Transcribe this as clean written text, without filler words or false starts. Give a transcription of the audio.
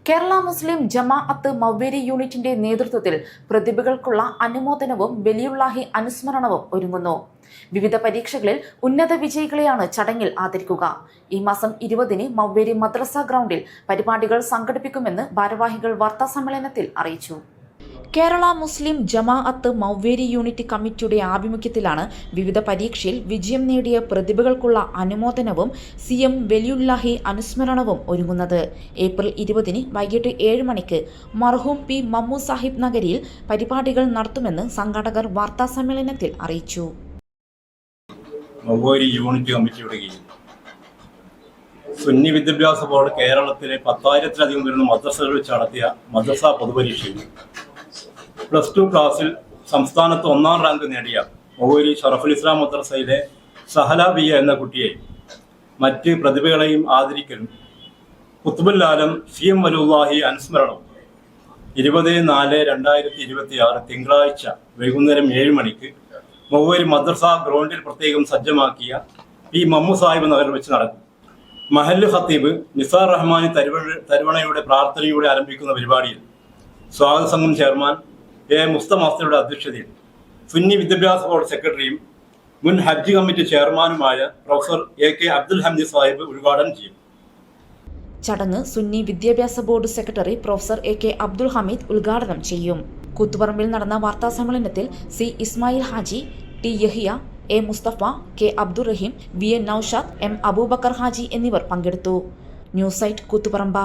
കേരള മുസ്ലിം ജമാഅത്ത് മൗവേരി യൂണിറ്റിന്റെ നേതൃത്വത്തിൽ പ്രതിഭകൾക്കുള്ള അനുമോദനവും വലിയുള്ളാഹി അനുസ്മരണവും ഒരുങ്ങുന്നു. വിവിധ പരീക്ഷകളിൽ ഉന്നത വിജയികളെയാണ് ചടങ്ങിൽ ആദരിക്കുക. ഈ മാസം 20-ന് മൗവേരി മദ്രസ ഗ്രൗണ്ടിൽ പരിപാടികൾ സംഘടിപ്പിക്കുമെന്ന് ഭാരവാഹികൾ വാർത്താസമ്മേളനത്തിൽ അറിയിച്ചു. കേരള മുസ്ലിം ജമാഅത്ത് മൗവേരി യൂണിറ്റ് കമ്മിറ്റിയുടെ ആഭിമുഖ്യത്തിലാണ് വിവിധ പരീക്ഷയിൽ വിജയം നേടിയ പ്രതിഭകൾക്കുള്ള അനുമോദനവും CM വലിയുള്ളാഹി അനുസ്മരണവും ഒരുങ്ങുന്നത്. ഏപ്രിൽ 20-ന് വൈകിട്ട് 7 മണിക്ക് മർഹൂം P. മമ്മു സാഹിബ് നഗരിയിൽ പരിപാടികൾ നടത്തുമെന്ന് സംഘാടകർ വാർത്താസമ്മേളനത്തിൽ അറിയിച്ചു. മൗവേരി യൂണിറ്റ് കമ്മിറ്റിയുടെ കീഴിൽ സുന്നി വിദ്യാഭ്യാസ ബോർഡ് കേരളത്തിലെ 10,000-ലധികം വരുന്ന മദ്രസകൾ വെച്ച് നടത്തിയ മദ്രസ പൊതുപരീക്ഷയിൽ +2 ക്ലാസ്സിൽ സംസ്ഥാനത്ത് 1ാം റാങ്ക് നേടിയ മൗവേരി ഷറഫുൽ ഇസ്ലാം മദ്രസയിലെ സഹല ബിയ എന്ന കുട്ടിയെ മറ്റ് പ്രതിഭകളെയും ആദരിക്കലും ഖുത്ബുൽ ആലം CM വലിയുള്ളാഹി അനുസ്മരണവും 20/4/2026 തിങ്കളാഴ്ച വൈകുന്നേരം 7 മണിക്ക് മൗവേരി മദ്രസ ഗ്രൗണ്ടിൽ പ്രത്യേകം സജ്ജമാക്കിയ P. മമ്മു സാഹിബ് നഗറിൽ വെച്ച് നടക്കും. മഹല്ല് ഖത്തീബ് നിസാർ റഹ്മാനി തരുവണയുടെ പ്രാർത്ഥനയോടെ ആരംഭിക്കുന്ന പരിപാടിയിൽ സ്വാഗത സംഘം ചെയർമാൻ A. മുസ്തഫയുടെ അധ്യക്ഷതയിൽ സുന്നി വിദ്യാഭ്യാസ ബോർഡ് സെക്രട്ടറിയും മുൻ ഹജ്ജ് കമ്മിറ്റി ചെയർമാനുമായ പ്രൊഫസർ AK അബ്ദുൽ ഹമീദ് സാഹിബ് ഉദ്ഘാടനം ചെയ്യും. ചടങ്ങ് സുന്നി വിദ്യാഭ്യാസ board secretary professor AK Abdul Hameed ഉദ്ഘാടനം ചെയ്യും. കൂത്തുപറമ്പിൽ നടന്ന വാർത്താസമ്മേളനത്തിൽ C. Ismail Haji, T. Yahya, A. Mustafa, K. Abdurahim, VN Naushad, M. Abubakar Haji എന്നിവർ പങ്കെടുത്തു. News site Koothuparamba.